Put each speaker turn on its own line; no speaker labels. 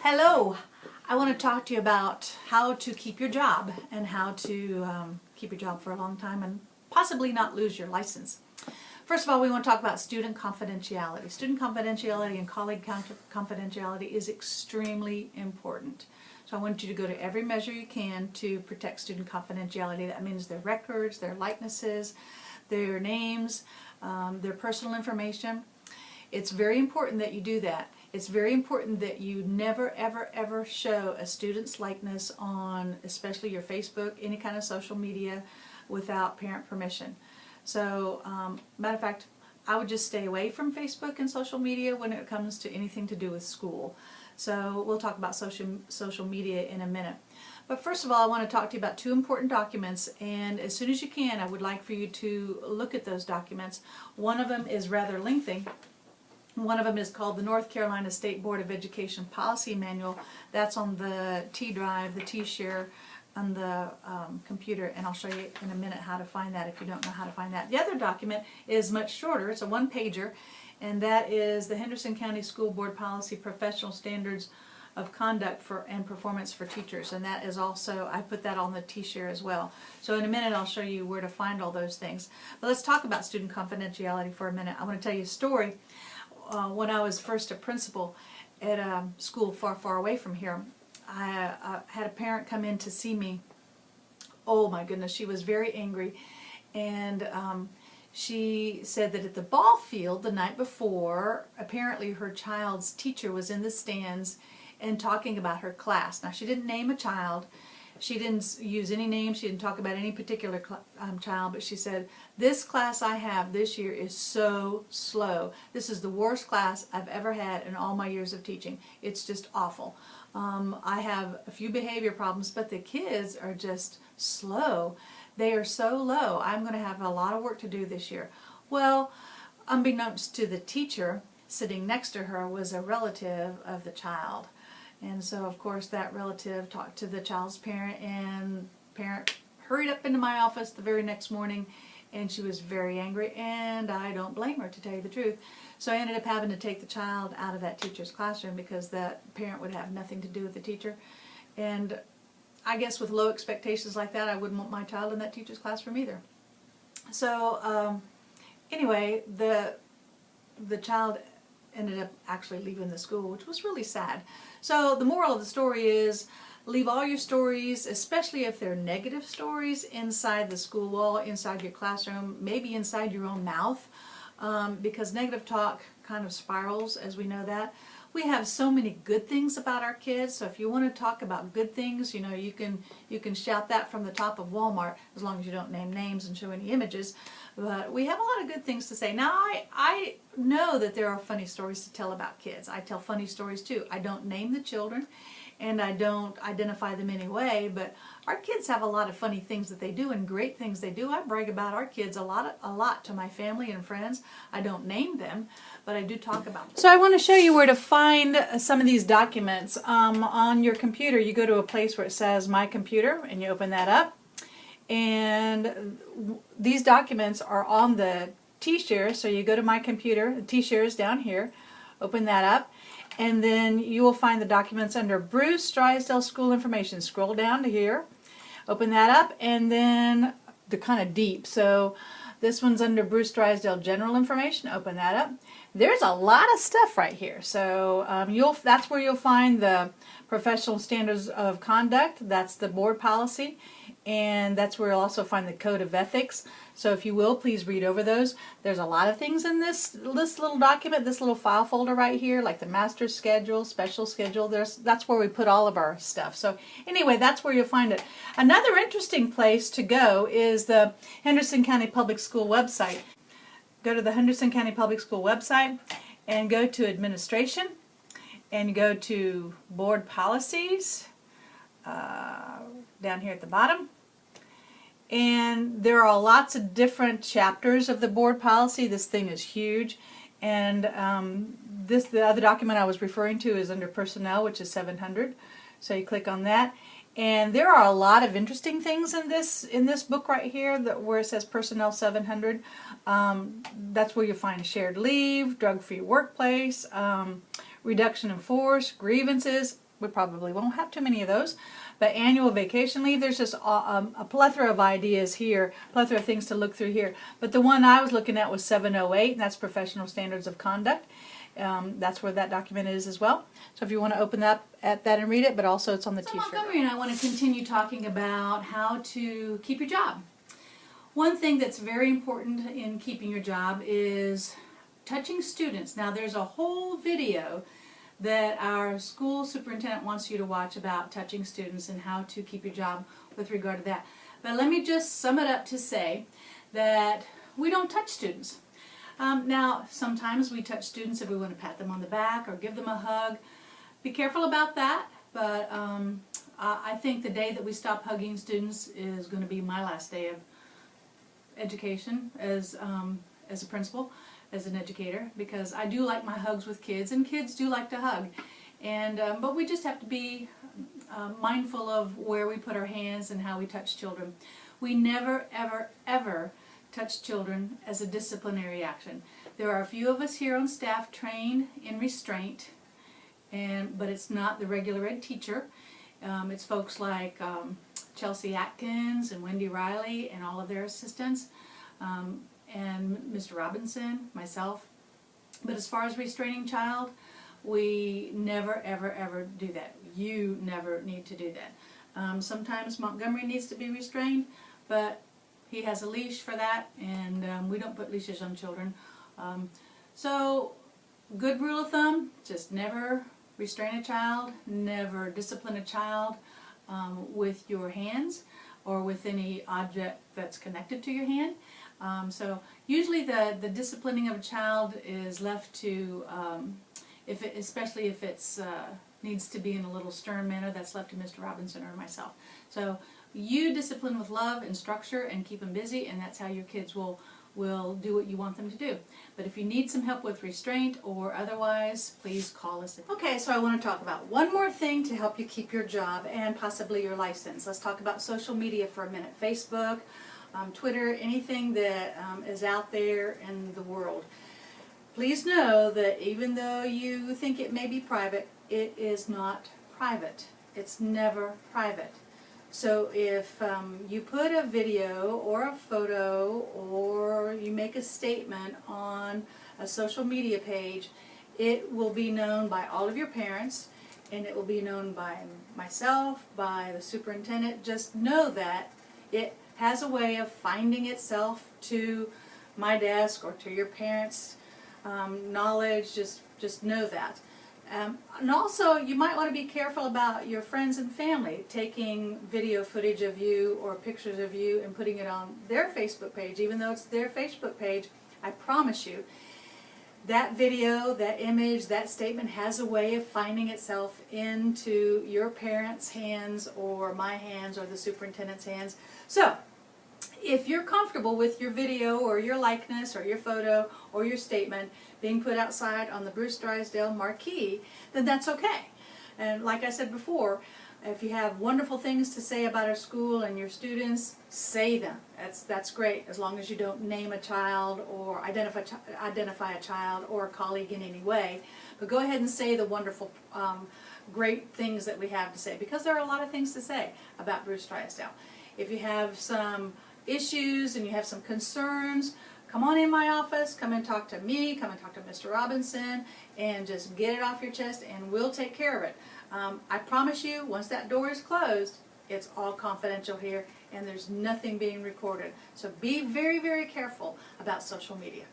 Hello, I want to talk to you about how to keep your job and how to keep your job for a long time and possibly not lose your license. First of all, we want to talk about student confidentiality. Student confidentiality and colleague confidentiality is extremely important. So I want you to go to every measure you can to protect student confidentiality. That means their records, their likenesses, their names, their personal information. It's very important that you do that. It's very important that you never, ever, ever show a student's likeness on, especially your Facebook, any kind of social media, without parent permission. So, matter of fact, I would just stay away from Facebook and social media when it comes to anything to do with school. So we'll talk about social media in a minute. But first of all, I want to talk to you about two important documents, and as soon as you can, I would like for you to look at those documents. One of them is rather lengthy. One of them is called the North Carolina State Board of Education Policy Manual. That's on the T-Drive, the T-Share, on the computer, and I'll show you in a minute how to find that if you don't know how to find that. The other document is much shorter. It's a one-pager, and that is the Henderson County School Board Policy Professional Standards of Conduct and Performance for Teachers, and that is also, I put that on the T-Share as well. So in a minute I'll show you where to find all those things. But let's talk about student confidentiality for a minute. I want to tell you a story. When I was first a principal at a school far, far away from here, I had a parent come in to see me. Oh my goodness, she was very angry, and she said that at the ball field the night before, apparently her child's teacher was in the stands and talking about her class. Now, she didn't name a child. She didn't use any names. She didn't talk about any particular child, but she said, "This class I have this year is so slow. This is the worst class I've ever had in all my years of teaching. It's just awful. I have a few behavior problems, but the kids are just slow. They are so low. I'm going to have a lot of work to do this year." Well, unbeknownst to the teacher, sitting next to her was a relative of the child. And so, of course, that relative talked to the child's parent, and parent hurried up into my office the very next morning, and she was very angry, and I don't blame her, to tell you the truth. So I ended up having to take the child out of that teacher's classroom because that parent would have nothing to do with the teacher. And I guess with low expectations like that, I wouldn't want my child in that teacher's classroom either. So anyway, the child ended up actually leaving the school, which was really sad. So the moral of the story is, leave all your stories, especially if they're negative stories, inside the school wall, inside your classroom, maybe inside your own mouth, because negative talk kind of spirals, as we know that. We have so many good things about our kids, so if you want to talk about good things, you know, you can shout that from the top of Walmart, as long as you don't name names and show any images. But we have a lot of good things to say. Now, I know that there are funny stories to tell about kids. I tell funny stories too. I don't name the children, and I don't identify them in any way, but our kids have a lot of funny things that they do and great things they do. I brag about our kids a lot to my family and friends. I don't name them, but I do talk about them. So I want to show you where to find some of these documents. On your computer, you go to a place where it says My Computer, and you open that up. And these documents are on the T-Share, so you go to My Computer, the T-Share is down here, open that up, and then you will find the documents under Bruce Drysdale School Information. Scroll down to here, open that up, and then they're kind of deep, so this one's under Bruce Drysdale General Information. Open that up. There's a lot of stuff right here, so that's where you'll find the Professional Standards of Conduct. That's the board policy, and that's where you'll also find the Code of Ethics. So if you will, please read over those. There's a lot of things in this little document, this little file folder right here, like the master schedule, special schedule. That's where we put all of our stuff. So anyway, that's where you'll find it. Another interesting place to go is the Henderson County Public School website. Go to the Henderson County Public School website and go to Administration, and go to Board Policies down here at the bottom. And there are lots of different chapters of the board policy. This thing is huge. And the other document I was referring to is under Personnel, which is 700. So you click on that. And there are a lot of interesting things in this book right here, where it says Personnel 700. That's where you find shared leave, drug-free workplace, reduction in force, grievances, We probably won't have too many of those. But annual vacation leave, there's just a plethora of ideas here, plethora of things to look through here. But the one I was looking at was 708, and that's Professional Standards of Conduct. That's where that document is as well. So if you want to open up at that and read it, but also it's on the t-shirt. Montgomery and I want to continue talking about how to keep your job. One thing that's very important in keeping your job is touching students. Now there's a whole video that our school superintendent wants you to watch about touching students and how to keep your job with regard to that. But let me just sum it up to say that we don't touch students. Now, sometimes we touch students if we want to pat them on the back or give them a hug. Be careful about that, but I think the day that we stop hugging students is going to be my last day of education as a principal, as an educator, because I do like my hugs with kids, and kids do like to hug. And but we just have to be mindful of where we put our hands and how we touch children. We never, ever, ever touch children as a disciplinary action. There are a few of us here on staff trained in restraint, but it's not the regular ed teacher. It's folks like Chelsea Atkins and Wendy Riley and all of their assistants, and Mr. Robinson, myself. But as far as restraining child, we never, ever, ever do that. You never need to do that. Sometimes Montgomery needs to be restrained, but he has a leash for that, and we don't put leashes on children. So, good rule of thumb, just never restrain a child, never discipline a child with your hands or with any object that's connected to your hand. So usually the disciplining of a child is left to, especially if it's needs to be in a little stern manner, that's left to Mr. Robinson or myself. So you discipline with love and structure and keep them busy, and that's how your kids will do what you want them to do. But if you need some help with restraint or otherwise, please call us. Okay, so I want to talk about one more thing to help you keep your job and possibly your license. Let's talk about social media for a minute. Facebook, Twitter, anything that is out there in the world. Please know that even though you think it may be private, it is not private. It's never private. So if you put a video or a photo or you make a statement on a social media page, it will be known by all of your parents, and it will be known by myself, by the superintendent. Just know that it has a way of finding itself to my desk or to your parents' knowledge. Just know that. And also, you might want to be careful about your friends and family taking video footage of you or pictures of you and putting it on their Facebook page. Even though it's their Facebook page, I promise you, that video, that image, that statement has a way of finding itself into your parents' hands or my hands or the superintendent's hands. So, if you're comfortable with your video or your likeness or your photo or your statement being put outside on the Bruce Drysdale marquee, then that's okay. And like I said before, if you have wonderful things to say about our school and your students, say them. That's great, as long as you don't name a child or identify a child or a colleague in any way. But go ahead and say the wonderful, great things that we have to say, because there are a lot of things to say about Bruce Drysdale. If you have some issues and you have some concerns, come on in my office, come and talk to me, come and talk to Mr. Robinson, and just get it off your chest and we'll take care of it. I promise you, once that door is closed, it's all confidential here and there's nothing being recorded. So be very, very careful about social media.